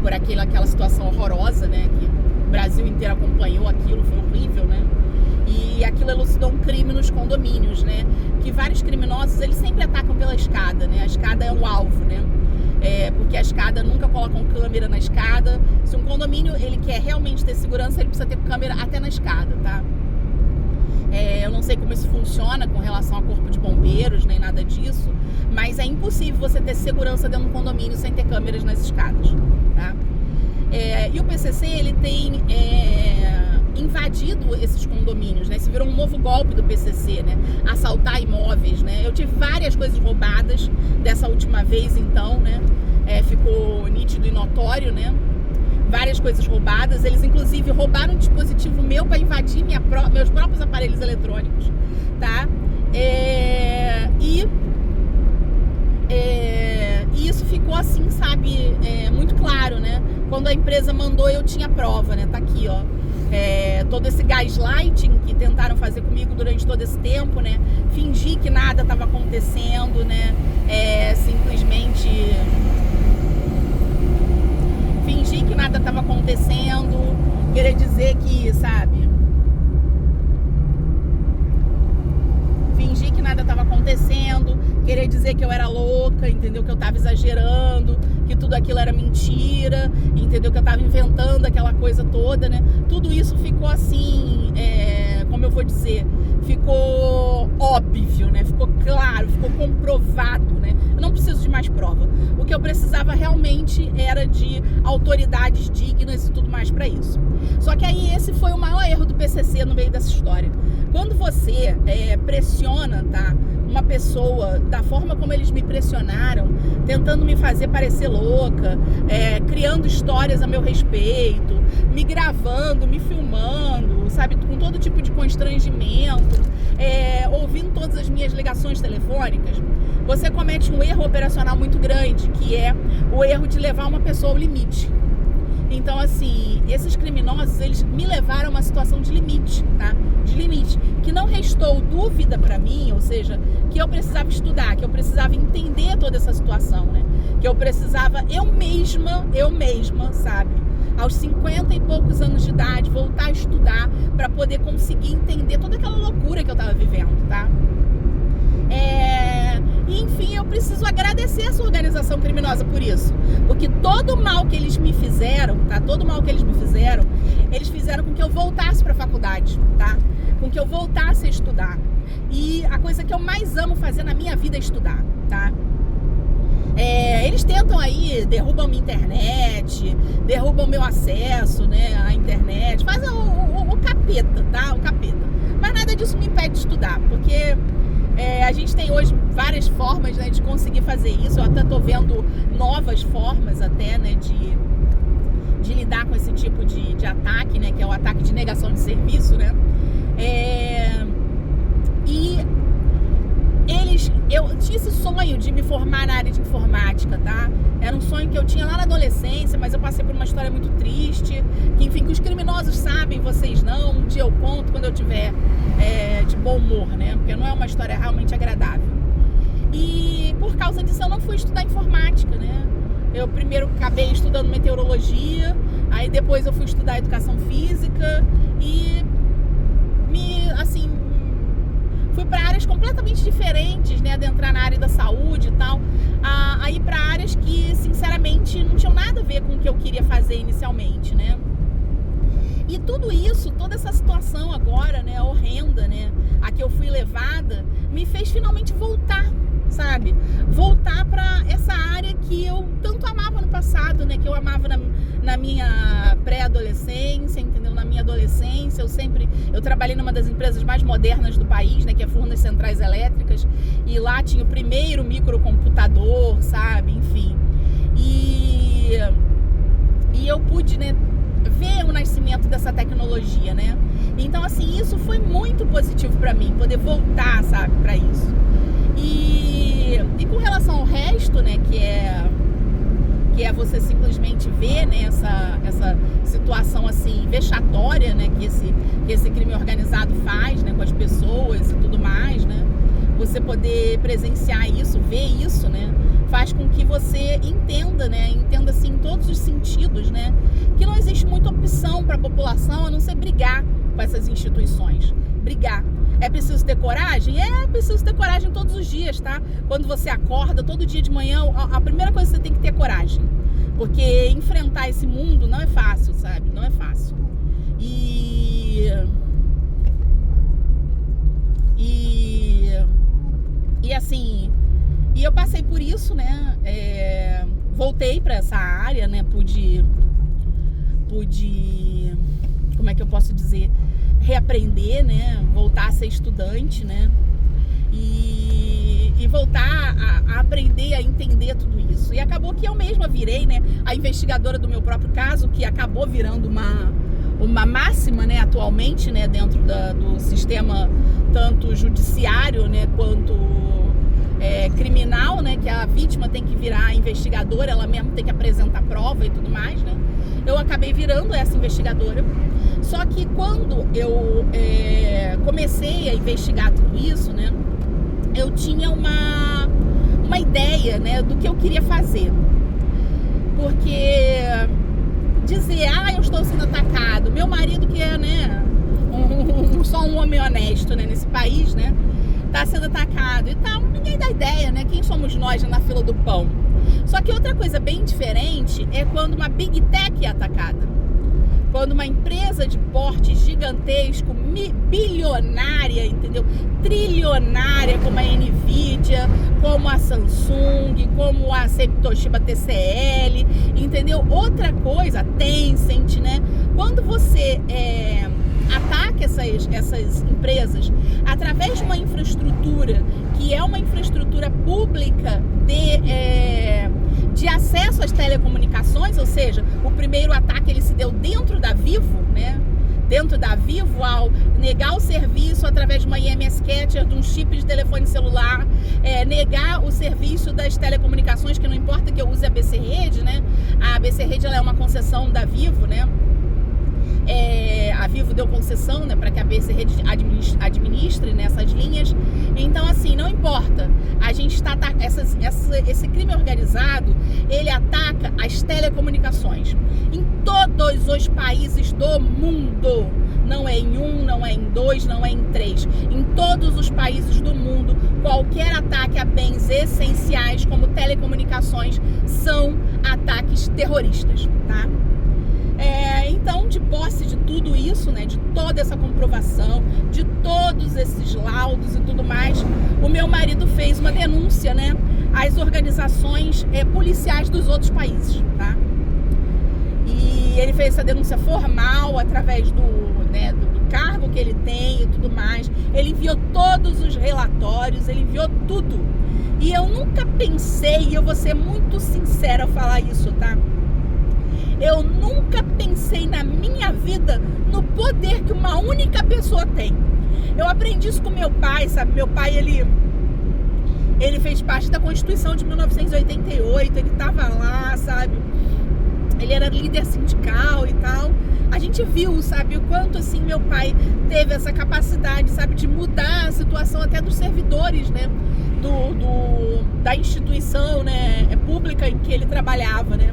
por aquela situação horrorosa, né? Que o Brasil inteiro acompanhou aquilo, foi horrível, né? E aquilo elucidou um crime nos condomínios, né? Que vários criminosos, eles sempre atacam pela escada, né? A escada é um alvo, né? Porque a escada, nunca colocam câmera na escada. Se um condomínio, ele quer realmente ter segurança, ele precisa ter câmera até na escada, tá? Eu não sei como isso funciona com relação ao corpo de bombeiros, nem nada disso, mas é impossível você ter segurança dentro de um condomínio sem ter câmeras nas escadas, tá? E o PCC, ele tem invadido esses condomínios, né? Isso virou um novo golpe do PCC, né? Assaltar imóveis, né? Eu tive várias coisas roubadas dessa última vez, então, né? Ficou nítido e notório, né? Várias coisas roubadas. Eles, inclusive, roubaram um dispositivo meu para invadir meus próprios aparelhos eletrônicos, tá? assim, sabe, muito claro, né? Quando a empresa mandou, eu tinha prova, né? Tá aqui, ó. Todo esse gaslighting que tentaram fazer comigo durante todo esse tempo, né? Fingir que nada estava acontecendo, né? Simplesmente fingir que nada estava acontecendo, querer dizer que, sabe? Fingir que nada estava acontecendo, querer dizer que eu era louca, entendeu? Que eu estava exagerando, que tudo aquilo era mentira, entendeu? Que eu estava inventando aquela coisa toda, né? Tudo isso ficou assim, como eu vou dizer, ficou óbvio, né? Ficou claro, ficou comprovado, né? Eu não preciso de mais prova. O que eu precisava realmente era de autoridades dignas e tudo mais para isso. Só que aí esse foi o maior erro do PCC no meio dessa história. Quando você pressiona, tá, uma pessoa da forma como eles me pressionaram, tentando me fazer parecer louca, criando histórias a meu respeito, me gravando, me filmando, sabe, com todo tipo de constrangimento, ouvindo todas as minhas ligações telefônicas, você comete um erro operacional muito grande, que é o erro de levar uma pessoa ao limite. Então, assim, esses criminosos, eles me levaram a uma situação de limite, tá? De limite. Que não restou dúvida pra mim, ou seja, que eu precisava estudar, que eu precisava entender toda essa situação, né? Que eu precisava, eu mesma, sabe? Aos 50 e poucos anos de idade, voltar a estudar pra poder conseguir entender toda aquela loucura que eu tava vivendo, tá? E, enfim, eu preciso agradecer essa organização criminosa por isso. Porque todo o mal que eles me fizeram, tá? Todo o mal que eles me fizeram, eles fizeram com que eu voltasse pra faculdade, tá? Com que eu voltasse a estudar. E a coisa que eu mais amo fazer na minha vida é estudar, tá? Eles tentam aí, derrubam minha internet, derrubam meu acesso, né, à internet, fazem o capeta, tá? O capeta. Mas nada disso me impede de estudar, porque a gente tem hoje várias formas, né, de conseguir fazer isso. Eu até tô vendo novas formas até, né, de lidar com esse tipo de ataque, né, que é o ataque de negação de serviço, né. Eu tinha esse sonho de me formar na área de informática, tá? Era um sonho que eu tinha lá na adolescência, mas eu passei por uma história muito triste, que, enfim, que os criminosos sabem, vocês não. Um dia eu conto quando eu tiver de bom humor, né? Porque não é uma história realmente agradável. E por causa disso eu não fui estudar informática, né? Eu primeiro acabei estudando meteorologia, aí depois eu fui estudar educação física e fui para áreas completamente diferentes, né, adentrar na área da saúde e tal, aí para áreas que, sinceramente, não tinham nada a ver com o que eu queria fazer inicialmente, né. E tudo isso, toda essa situação agora, né, horrenda, né, a que eu fui levada, me fez finalmente voltar, sabe? Voltar para essa área que eu tanto amava no passado, né, que eu amava na minha pré-adolescência, entendeu? Na minha adolescência, eu trabalhei numa das empresas mais modernas do país, né, que é Furnas Centrais Elétricas, e lá tinha o primeiro microcomputador, sabe? Enfim. E eu pude, né, ver o nascimento dessa tecnologia, né? Então, assim, isso foi muito positivo para mim, poder voltar, sabe, para isso. E com relação ao resto, né, que é você simplesmente ver, né, essa situação assim vexatória, né, que esse crime organizado faz, né, com as pessoas e tudo mais, né, você poder presenciar isso, ver isso, né, faz com que você entenda, né, entenda assim em todos os sentidos, né, que não existe muita opção para a população a não ser brigar com essas instituições, brigar. É preciso ter coragem? É preciso ter coragem todos os dias, tá? Quando você acorda, todo dia de manhã, a primeira coisa que você tem que ter é coragem. Porque enfrentar esse mundo não é fácil, sabe? Não é fácil. E assim, eu passei por isso, né? Voltei para essa área, né? Pude, como é que eu posso dizer? Reaprender, né? Voltar a ser estudante, né? E voltar a aprender, a entender tudo isso. E acabou que eu mesma virei, né, a investigadora do meu próprio caso, que acabou virando uma máxima, né, atualmente, né, dentro do sistema tanto judiciário, né, quanto criminal, né? Que a vítima tem que virar investigadora, ela mesma tem que apresentar prova e tudo mais, né? Eu acabei virando essa investigadora. Só que quando eu comecei a investigar tudo isso, né? Eu tinha uma ideia, né? Do que eu queria fazer. Porque dizer, eu estou sendo atacado, meu marido que é, né? Só um homem honesto, né? Nesse país, né? Tá sendo atacado e tal, ninguém dá ideia, né? Quem somos nós na fila do pão? Só que outra coisa bem diferente é quando uma Big Tech é atacada. Quando uma empresa de porte gigantesco, bilionária, entendeu? Trilionária, como a Nvidia, como a Samsung, como a Toshiba TCL, entendeu? Outra coisa, a Tencent, né? Quando você ataca essas empresas através de uma infraestrutura que é uma infraestrutura pública de acesso às telecomunicações, ou seja, o primeiro ataque ele se deu dentro da Vivo, né? Dentro da Vivo, ao negar o serviço através de uma IMS Catcher, de um chip de telefone celular, negar o serviço das telecomunicações, que não importa que eu use a ABC Rede, né? A ABC Rede ela é uma concessão da Vivo, né? A Vivo deu concessão, né, para que a ABC Rede administre nessas linhas. Então, assim, não importa. A gente está esse crime organizado, ele ataca as telecomunicações em todos os países do mundo. Não é em um, não é em dois, não é em três. Em todos os países do mundo, qualquer ataque a bens essenciais como telecomunicações são ataques terroristas, tá? Então, de posse de tudo isso, né, de toda essa comprovação, de todos esses laudos e tudo mais, o meu marido fez uma denúncia, né, às organizações policiais dos outros países, tá? E ele fez essa denúncia formal através do cargo que ele tem e tudo mais. Ele enviou todos os relatórios, ele enviou tudo. E eu nunca pensei, e eu vou ser muito sincera ao falar isso, tá? Eu nunca pensei na minha vida no poder que uma única pessoa tem. Eu aprendi isso com meu pai, sabe? Meu pai, ele fez parte da Constituição de 1988, ele tava lá, sabe? Ele era líder sindical e tal. A gente viu, sabe, o quanto, assim, meu pai teve essa capacidade, sabe, de mudar a situação até dos servidores, né? Da instituição, né, pública em que ele trabalhava, né?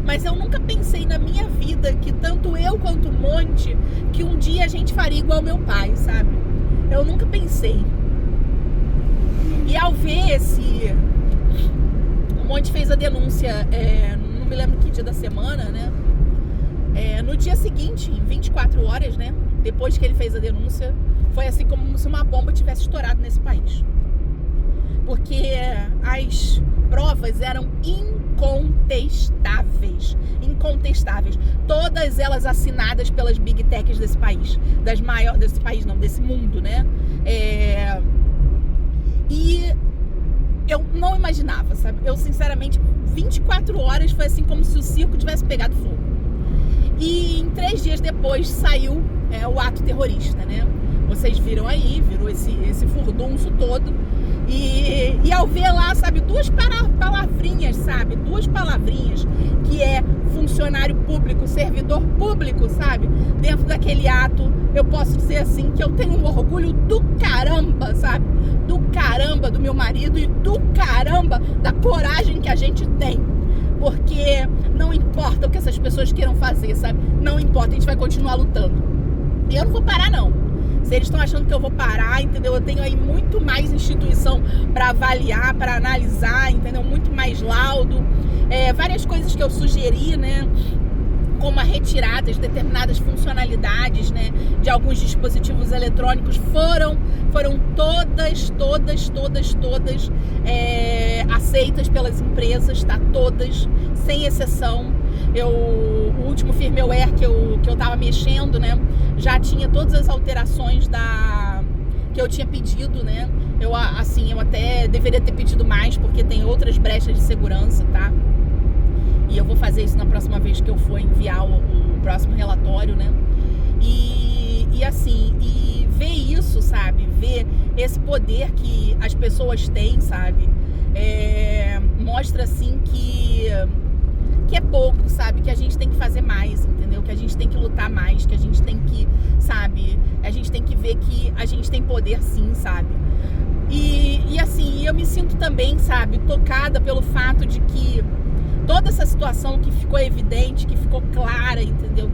Mas eu nunca pensei na minha vida que tanto eu quanto o Monte, que um dia a gente faria igual meu pai, sabe? Eu nunca pensei. E ao ver o Monte fez a denúncia, não me lembro que dia da semana, né? No dia seguinte, em 24 horas, né? Depois que ele fez a denúncia, foi assim como se uma bomba tivesse estourado nesse país. Porque as provas eram incontestáveis, todas elas assinadas pelas Big Techs desse país, desse mundo, né? E eu não imaginava, sabe? Eu, sinceramente, 24 horas foi assim como se o circo tivesse pegado fogo. E em 3 dias depois saiu o ato terrorista, né? Vocês viram aí, virou esse furdunço todo. E ao ver lá, sabe, duas palavrinhas, sabe? Duas palavrinhas, que é funcionário público, servidor público, sabe? Dentro daquele ato, eu posso dizer assim, que eu tenho um orgulho do caramba, sabe? Do caramba do meu marido e do caramba da coragem que a gente tem. Porque não importa o que essas pessoas queiram fazer, sabe? Não importa, a gente vai continuar lutando. E eu não vou parar, não. Se eles estão achando que eu vou parar, entendeu? Eu tenho aí muito mais instituição para avaliar, para analisar, entendeu? Muito mais laudo. Várias coisas que eu sugeri, né? Como a retirada de determinadas funcionalidades, né? De alguns dispositivos eletrônicos foram todas aceitas pelas empresas, tá? Todas, sem exceção. O último firmware que eu tava mexendo, né? Já tinha todas as alterações que eu tinha pedido, né? Eu até deveria ter pedido mais, porque tem outras brechas de segurança, tá? E eu vou fazer isso na próxima vez que eu for enviar o próximo relatório, né? E ver isso, sabe? Ver esse poder que as pessoas têm, sabe? Mostra assim que é pouco, sabe? Que a gente tem que fazer mais, entendeu? Que a gente tem que lutar mais, que a gente tem que, sabe? A gente tem que ver que a gente tem poder sim, sabe? E assim, eu me sinto também, sabe, tocada pelo fato de que toda essa situação que ficou evidente, que ficou clara, entendeu?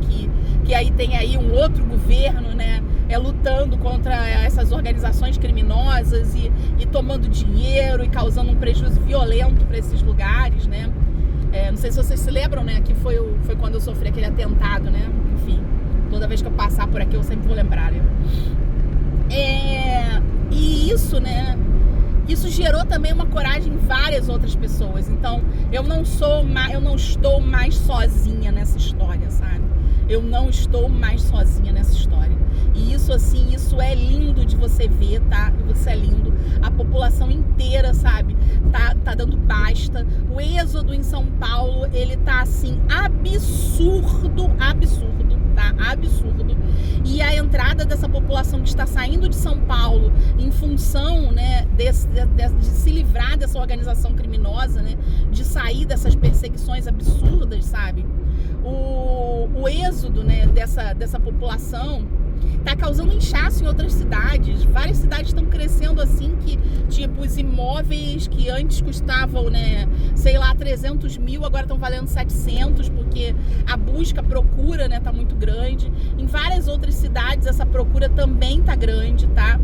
Que aí tem aí um outro governo, né? Lutando contra essas organizações criminosas e tomando dinheiro e causando um prejuízo violento para esses lugares, né? Não sei se vocês se lembram, né? Que foi quando eu sofri aquele atentado, né? Enfim, toda vez que eu passar por aqui eu sempre vou lembrar, né? E isso, né? Isso gerou também uma coragem em várias outras pessoas. Então, eu não estou mais sozinha nessa história, sabe? Eu não estou mais sozinha nessa história. E isso, assim, isso é lindo de você ver, tá? Isso é lindo. A população inteira, sabe? Tá dando basta. O êxodo em São Paulo, ele tá, assim, absurdo, tá? Absurdo. E a entrada dessa população que está saindo de São Paulo em função, né, de se livrar dessa organização criminosa, né, de sair dessas perseguições absurdas, sabe? O êxodo, né, dessa população tá causando inchaço em outras cidades. Várias cidades estão crescendo assim que, tipo, os imóveis que antes custavam, né, sei lá, 300 mil, agora estão valendo 700, porque a procura, né, tá muito grande. Em várias outras cidades essa procura também tá grande, tá?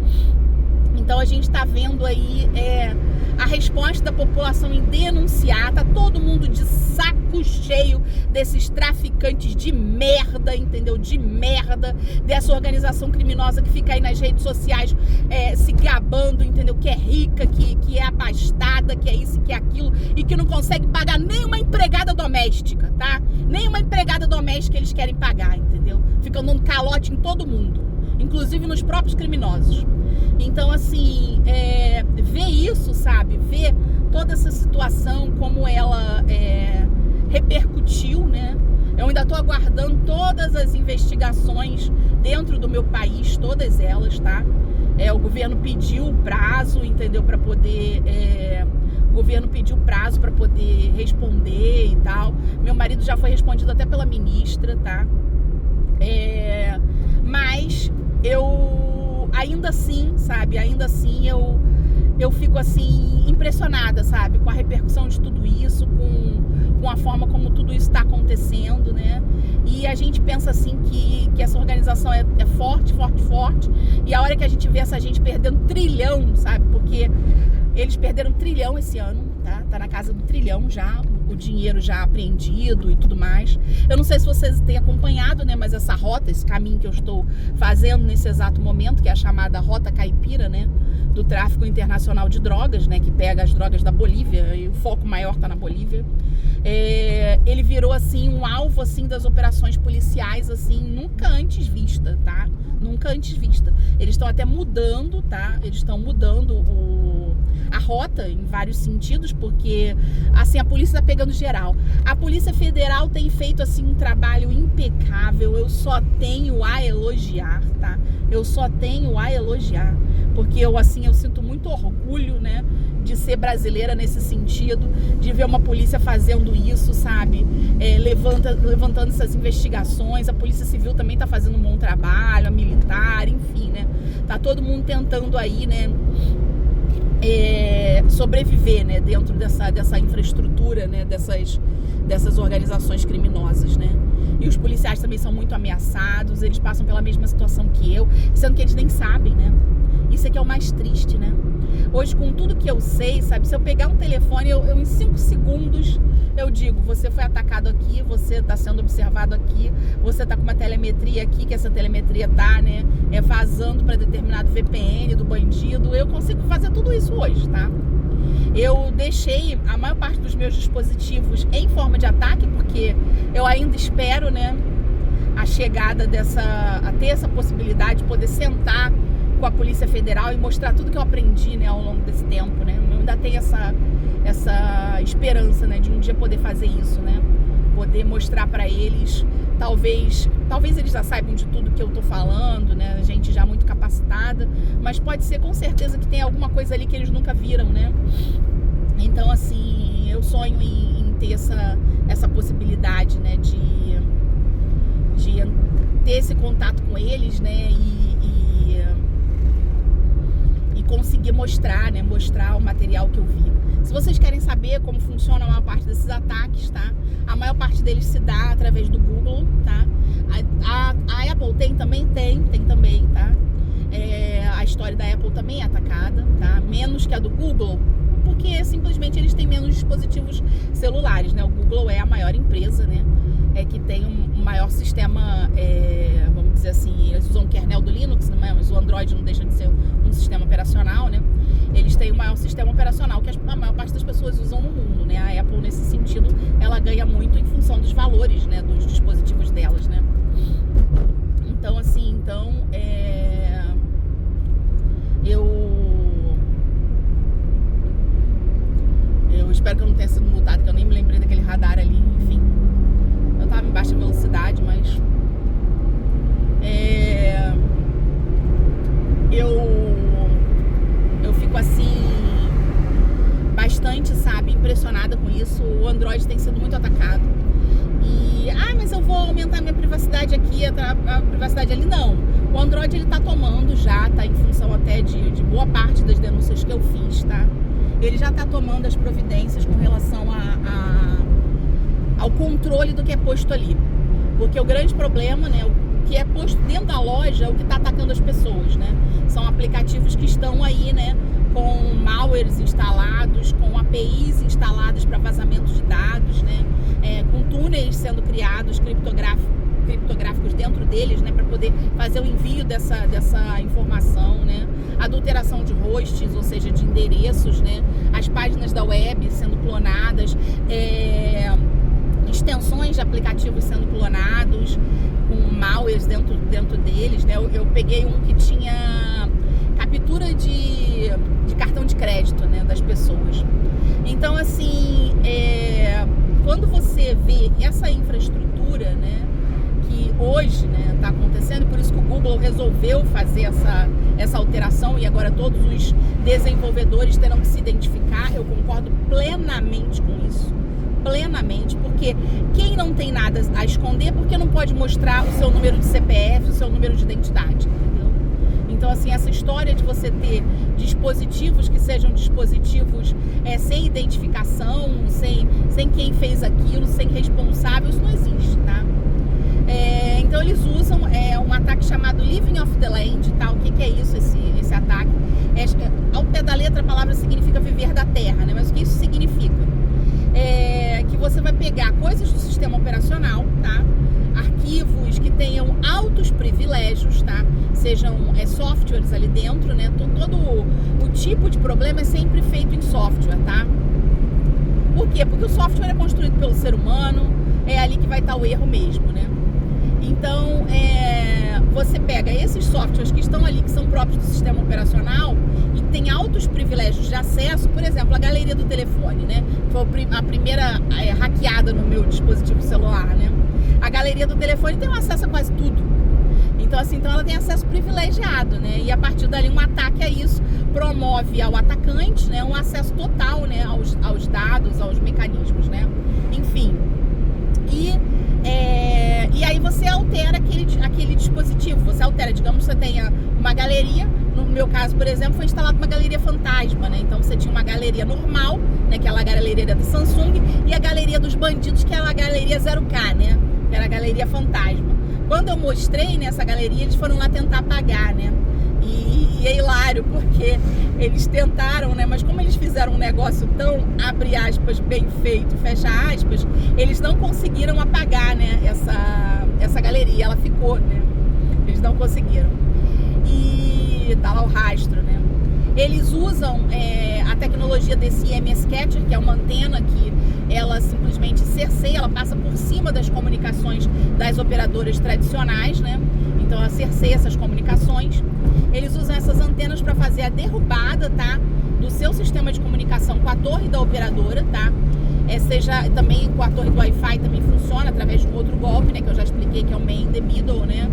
Então a gente tá vendo aí a resposta da população em denunciar. Tá todo mundo de saco cheio desses traficantes de merda, entendeu? De merda, dessa organização criminosa que fica aí nas redes sociais se gabando, entendeu? Que é rica, que é abastada, que é isso, que é aquilo, e que não consegue pagar nenhuma empregada doméstica, tá? Nenhuma empregada doméstica eles querem pagar, entendeu? Ficam dando calote em todo mundo, inclusive nos próprios criminosos. Então, assim, ver isso, sabe? Ver toda essa situação, como ela repercutiu, né? Eu ainda estou aguardando todas as investigações dentro do meu país, todas elas, tá? O governo pediu prazo, entendeu? Para poder... O governo pediu prazo para poder responder e tal. Meu marido já foi respondido até pela ministra, tá? Mas eu... ainda assim, sabe? Ainda assim eu fico assim impressionada, sabe? Com a repercussão de tudo isso, com a forma como tudo isso está acontecendo, né? E a gente pensa assim que essa organização é forte, forte, forte. E a hora que a gente vê essa gente perdendo trilhão, sabe? Porque eles perderam trilhão esse ano, tá? Tá na casa do trilhão já, o dinheiro já apreendido e tudo mais. Eu não sei se vocês têm acompanhado, né? Mas essa rota, esse caminho que eu estou fazendo nesse exato momento, que é a chamada Rota Caipira, né? Do tráfico internacional de drogas, né? Que pega as drogas da Bolívia, e o foco maior tá na Bolívia. Ele virou, assim, um alvo, assim, das operações policiais, assim, nunca antes vista, tá? Nunca antes vista. Eles estão até mudando, tá? Eles estão mudando a rota em vários sentidos, porque, assim, a polícia tá pegando geral. A Polícia Federal tem feito, assim, um trabalho impecável. Eu só tenho a elogiar, tá? Eu só tenho a elogiar, porque eu sinto muito orgulho, né, de ser brasileira nesse sentido, de ver uma polícia fazendo isso, sabe? Levantando essas investigações. A Polícia Civil também tá fazendo um bom trabalho, a militar, enfim, né? Tá todo mundo tentando aí, né, sobreviver, né, dentro dessa infraestrutura, né, dessas organizações criminosas, né? E os policiais também são muito ameaçados, eles passam pela mesma situação que eu, sendo que eles nem sabem, né? Isso é que é o mais triste, né? Hoje, com tudo que eu sei, sabe? Se eu pegar um telefone, eu em 5 segundos, eu digo, você foi atacado aqui, você está sendo observado aqui, você está com uma telemetria aqui, que essa telemetria tá, né, vazando para determinado VPN do bandido. Eu consigo fazer tudo isso hoje, tá? Eu deixei a maior parte dos meus dispositivos em forma de ataque, porque eu ainda espero, né, a chegada a ter essa possibilidade de poder sentar com a Polícia Federal e mostrar tudo que eu aprendi, né, ao longo desse tempo, né? Eu ainda tenho essa esperança, né, de um dia poder fazer isso, né? Poder mostrar para eles, talvez eles já saibam de tudo que eu tô falando, né? Gente já muito capacitada, mas pode ser com certeza que tem alguma coisa ali que eles nunca viram, né? Então, assim, eu sonho em ter essa possibilidade, né, de ter esse contato com eles, né, e conseguir mostrar o material que eu vi. Se vocês querem saber como funciona a maior parte desses ataques, tá? A maior parte deles se dá através do Google, tá? A Apple tem também, tá? A história da Apple também é atacada, tá? Menos que a do Google, porque simplesmente eles têm menos dispositivos celulares, né? O Google é a maior empresa, né? Que tem um maior sistema, vamos dizer assim, eles usam o kernel do Linux, mas o Android não deixa de ser um sistema operacional, né? Eles têm o maior sistema operacional que a maior parte das pessoas usam no mundo, né? A Apple, nesse sentido, ela ganha muito em função dos valores, né, dos dispositivos delas, né? Então, assim, eu espero que eu não tenha sido multado, que eu nem me lembrei daquele radar ali, enfim. Eu tava em baixa velocidade, mas eu fico assim bastante, sabe, impressionada com isso. O Android tem sido muito atacado. Mas eu vou aumentar minha privacidade aqui, a privacidade ali. Não. O Android, ele tá tomando já, tá em função até de boa parte das denúncias que eu fiz, tá? Ele já tá tomando as providências com relação ao controle do que é posto ali. Porque o grande problema, né, o que é posto dentro da loja é o que tá atacando as pessoas, né? São aplicativos que estão aí, né, com malwares instalados, com APIs instaladas para vazamento de dados, né? Com túneis sendo criados, criptográficos dentro deles, né, para poder fazer o envio dessa informação, né? Adulteração de hosts, ou seja, de endereços, né? As páginas da web sendo clonadas, extensões de aplicativos sendo clonados, com malwares dentro deles, né? Eu peguei um que tinha captura de cartão de crédito, né, das pessoas. Então, assim, quando você vê essa infraestrutura, né, que hoje, né, está acontecendo, por isso que o Google resolveu fazer essa alteração e agora todos os desenvolvedores terão que se identificar, eu concordo plenamente com isso. Plenamente, porque quem não tem nada a esconder, porque não pode mostrar o seu número de CPF, o seu número de identidade, entendeu? Então, assim, essa história de você ter dispositivos que sejam dispositivos sem identificação, sem quem fez aquilo, sem responsável, isso não existe, tá? Então, eles usam um ataque chamado Living off the Land, tá? O que é isso, esse ataque? Ao pé da letra, a palavra significa viver da terra, né? Mas o que isso significa? Que você vai pegar coisas do sistema operacional, tá? Arquivos que tenham altos privilégios, tá? Sejam softwares ali dentro, né? Todo o tipo de problema é sempre feito em software, tá? Por quê? Porque o software é construído pelo ser humano, é ali que vai estar o erro mesmo, né? Então, você pega esses softwares que estão ali, que são próprios do sistema operacional e tem altos privilégios de acesso, por exemplo, a galeria do telefone, né? Foi a primeira hackeada no meu dispositivo celular, né? A galeria do telefone tem acesso a quase tudo. Então, assim, ela tem acesso privilegiado, né? E a partir dali um ataque a isso promove ao atacante, né, um acesso total, né, aos dados, aos mecanismos, né? Enfim. E aí você altera aquele dispositivo. Você altera, digamos, você tenha uma galeria. No meu caso, por exemplo, foi instalada uma galeria fantasma, né? Então você tinha uma galeria normal, né, que é a galeria da Samsung, e a galeria dos bandidos, que é a galeria 0K, né? Que era a galeria fantasma. Quando eu mostrei nessa galeria, eles foram lá tentar apagar, né? E é hilário, porque eles tentaram, né? Mas como eles fizeram um negócio tão, abre aspas, bem feito, fecha aspas, eles não conseguiram apagar, né? Essa galeria, ela ficou, né? Eles não conseguiram. E tá lá o rastro, né? Eles usam a tecnologia desse EMS Catcher, que é uma antena que ela simplesmente cerceia, ela passa por cima das comunicações das operadoras tradicionais, né? Então ela cerceia essas comunicações. Eles usam essas antenas para fazer a derrubada, tá? Do seu sistema de comunicação com a torre da operadora, tá? Seja também com a torre do Wi-Fi também funciona através de um outro golpe, né? Que eu já expliquei, que é o Man in the Middle, né?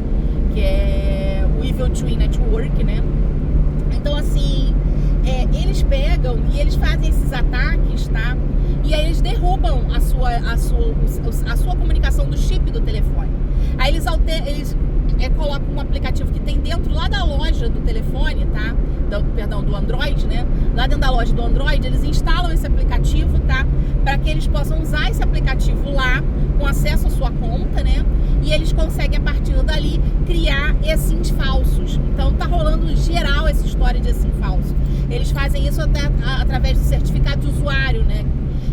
Que é o Evil Twin Network, né? eles fazem esses ataques, tá? E aí eles derrubam a sua comunicação do chip do telefone. Aí eles colocam um aplicativo que tem dentro lá da loja do telefone, tá? Do Android, né? Lá dentro da loja do Android, eles instalam esse aplicativo, tá? Para que eles possam usar esse aplicativo lá, com acesso à sua conta, né? E eles conseguem, a partir dali, criar eSIMs falsos. Então, tá rolando geral essa história de eSIM falso. Eles fazem isso até através do certificado de usuário, né?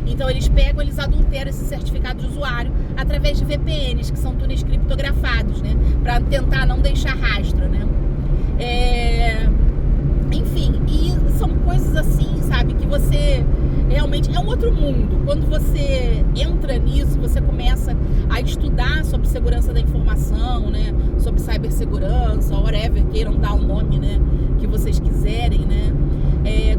Então, eles adulteram esse certificado de usuário através de VPNs, que são túneis criptografados, né? Para tentar não deixar rastro, né? Enfim, e são coisas assim, sabe? Que você realmente é um outro mundo. Quando você entra nisso, você começa a estudar sobre segurança da informação, né? Sobre cibersegurança, whatever, queiram dar o nome, né? Que vocês quiserem, né?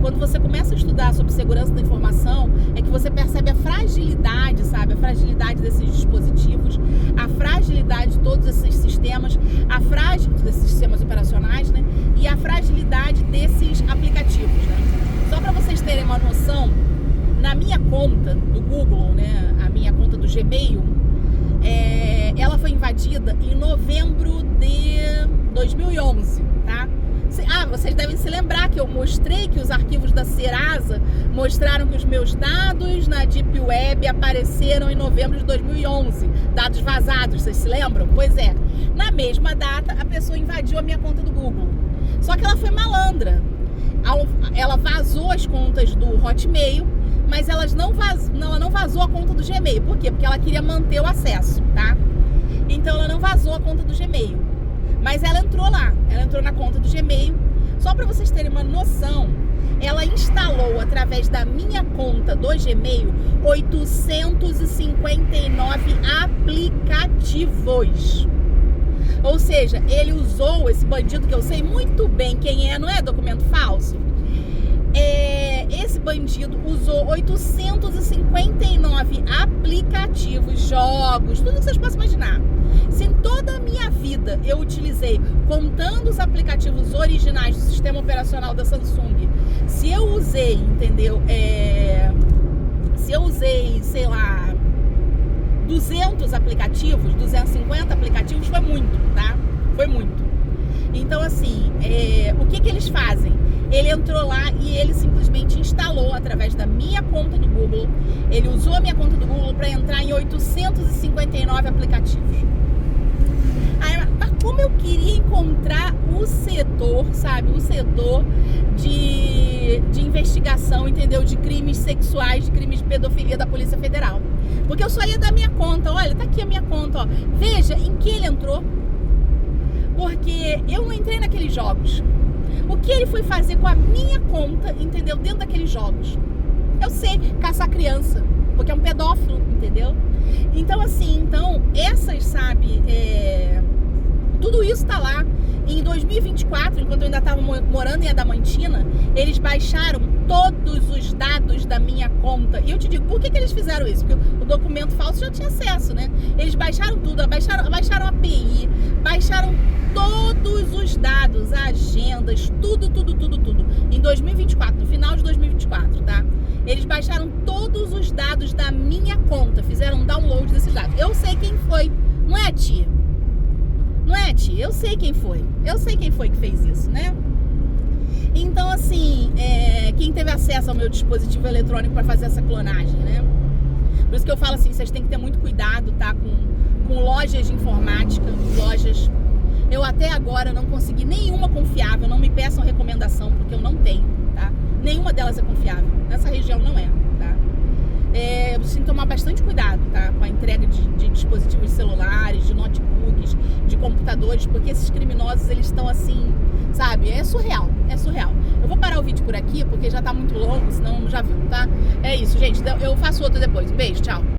Quando você começa a estudar sobre segurança da informação, é que você percebe a fragilidade, sabe? A fragilidade desses dispositivos, a fragilidade de todos esses sistemas, desses sistemas operacionais, né? E a fragilidade desses aplicativos, né? Só para vocês terem uma noção, na minha conta do Google, né? A minha conta do Gmail, ela foi invadida em novembro de 2011, tá? Vocês devem se lembrar que eu mostrei que os arquivos da Serasa mostraram que os meus dados na Deep Web apareceram em novembro de 2011. Dados vazados, vocês se lembram? Pois é. Na mesma data, a pessoa invadiu a minha conta do Google. Só que ela foi malandra. Ela vazou as contas do Hotmail, mas ela não vazou a conta do Gmail. Por quê? Porque ela queria manter o acesso, tá? Então ela não vazou a conta do Gmail. Mas ela entrou lá, ela entrou na conta do Gmail. Só para vocês terem uma noção, ela instalou através da minha conta do Gmail 859 aplicativos. Ou seja, ele usou esse bandido, que eu sei muito bem quem é, não é documento falso? Esse bandido usou 859 aplicativos, jogos, tudo que vocês possam imaginar. Se em toda a minha vida eu utilizei, contando os aplicativos originais do sistema operacional da Samsung, se eu usei, entendeu? Se eu usei, sei lá, 200 aplicativos, 250 aplicativos, foi muito, tá? Foi muito. Então, assim, o que eles fazem? Ele entrou lá e ele simplesmente instalou através da minha conta do Google. Ele usou a minha conta do Google para entrar em 859 aplicativos. Mas como eu queria encontrar o setor, sabe? O setor de investigação, entendeu? De crimes sexuais, de crimes de pedofilia da Polícia Federal. Porque eu só ia dar minha conta. Olha, tá aqui a minha conta, ó. Veja em que ele entrou. Porque eu não entrei naqueles jogos. O que ele foi fazer com a minha conta, entendeu? Dentro daqueles jogos. Eu sei, caçar criança, porque é um pedófilo, entendeu? Então, assim, essas, sabe, tudo isso tá lá. Em 2024, enquanto eu ainda estava morando em Adamantina, eles baixaram todos os dados da minha conta. E eu te digo, por que eles fizeram isso? Porque o documento falso já tinha acesso, né? Eles baixaram tudo, baixaram a API, baixaram todos os dados, agendas, tudo. Em 2024, no final de 2024, tá? Eles baixaram todos os dados da minha conta, fizeram download desses dados. Eu sei quem foi, não é, tia? Não é, tia? Eu sei quem foi. Eu sei quem foi que fez isso, né? Então, assim, quem teve acesso ao meu dispositivo eletrônico para fazer essa clonagem, né? Por isso que eu falo assim, vocês têm que ter muito cuidado, tá? Com lojas de informática, lojas... Eu até agora não consegui nenhuma confiável, não me peçam recomendação, porque eu não tenho, tá? Nenhuma delas é confiável. Nessa região não é, tá? Você tem que tomar bastante cuidado, tá? Com a entrega de dispositivos celulares, de notebooks, de computadores, porque esses criminosos, eles estão assim, sabe? É surreal. Eu vou parar o vídeo por aqui, porque já tá muito longo, senão já viu, tá? É isso, gente. Eu faço outro depois. Um beijo, tchau.